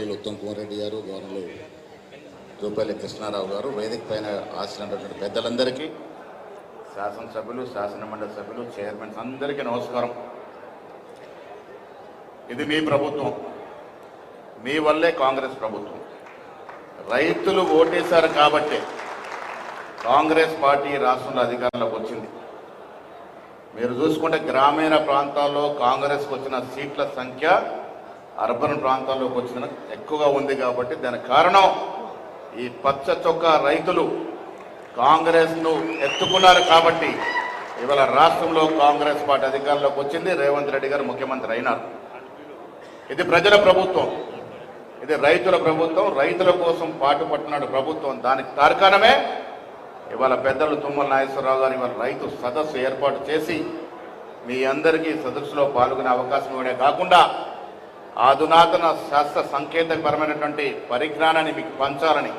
గవర్నర్లు ఉత్తమ్ కుమార్ రెడ్డి గారు, గవర్నర్లు జూపల్లి కృష్ణారావు గారు, వేదిక పైన ఆశించినటువంటి పెద్దలందరికీ, శాసనసభ్యులు, శాసనమండలి సభ్యులు, చైర్మన్స్ అందరికీ నమస్కారం. ఇది మీ ప్రభుత్వం, మీ వల్లే కాంగ్రెస్ ప్రభుత్వం. రైతులు ఓటేశారు కాబట్టి కాంగ్రెస్ పార్టీ రాష్ట్రంలో అధికారంలోకి వచ్చింది. మీరు చూసుకుంటే గ్రామీణ ప్రాంతాల్లో కాంగ్రెస్కి వచ్చిన సీట్ల సంఖ్య అర్బన్ ప్రాంతాల్లోకి వచ్చిన ఎక్కువగా ఉంది. కాబట్టి దానికి కారణం ఈ పచ్చ చొక్కా రైతులు కాంగ్రెస్ను ఎత్తుకున్నారు. కాబట్టి ఇవాళ రాష్ట్రంలో కాంగ్రెస్ పార్టీ అధికారంలోకి వచ్చింది. రేవంత్ రెడ్డి గారు ముఖ్యమంత్రి అయినారు. ఇది ప్రజల ప్రభుత్వం, ఇది రైతుల ప్రభుత్వం, రైతుల కోసం పాటుపడుతున్నాడు ప్రభుత్వం. దానికి తార్కాణమే ఇవాళ పెద్దలు తుమ్మల నాగేశ్వరరావు గారు ఇవాళ రైతు సదస్సు ఏర్పాటు చేసి మీ అందరికీ సదస్సులో పాల్గొనే అవకాశం ఇవ్వడే కాకుండా అధునాతన శాస్త్ర సంకేతపరమైనటువంటి పరిజ్ఞానాన్ని మీకు పంచాలని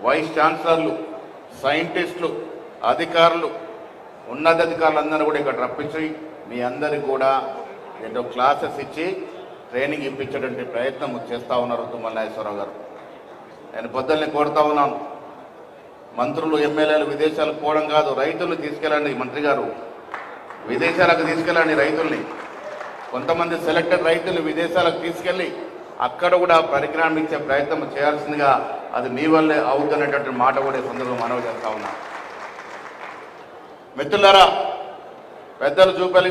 వైస్ ఛాన్సలర్లు, సైంటిస్టులు, అధికారులు, ఉన్నతాధికారులందరూ కూడా ఇక్కడ రప్పించి మీ అందరికీ కూడా ఏదో క్లాసెస్ ఇచ్చి ట్రైనింగ్ ఇప్పించేటువంటి ప్రయత్నం చేస్తూ ఉన్నారు తుమ్మల నాగేశ్వరరావు గారు. నేను పొద్దున్నే కోరుతా ఉన్నాను, మంత్రులు, ఎమ్మెల్యేలు విదేశాలకు పోవడం కాదు, రైతుల్ని తీసుకెళ్ళండి. మంత్రి గారు విదేశాలకు తీసుకెళ్ళండి రైతుల్ని. కొంతమంది సెలెక్టెడ్ రైతులు విదేశాలకు తీసుకెళ్ళి అక్కడ కూడా పరిజ్ఞానం ఇచ్చే ప్రయత్నం చేయాల్సిందిగా అది మీ వల్లే అవుతున్నటువంటి మాట కూడా ఈ సందర్భంగా మనవి చేస్తా ఉన్నా. మిత్రులారా, పెద్దలు జూపల్లి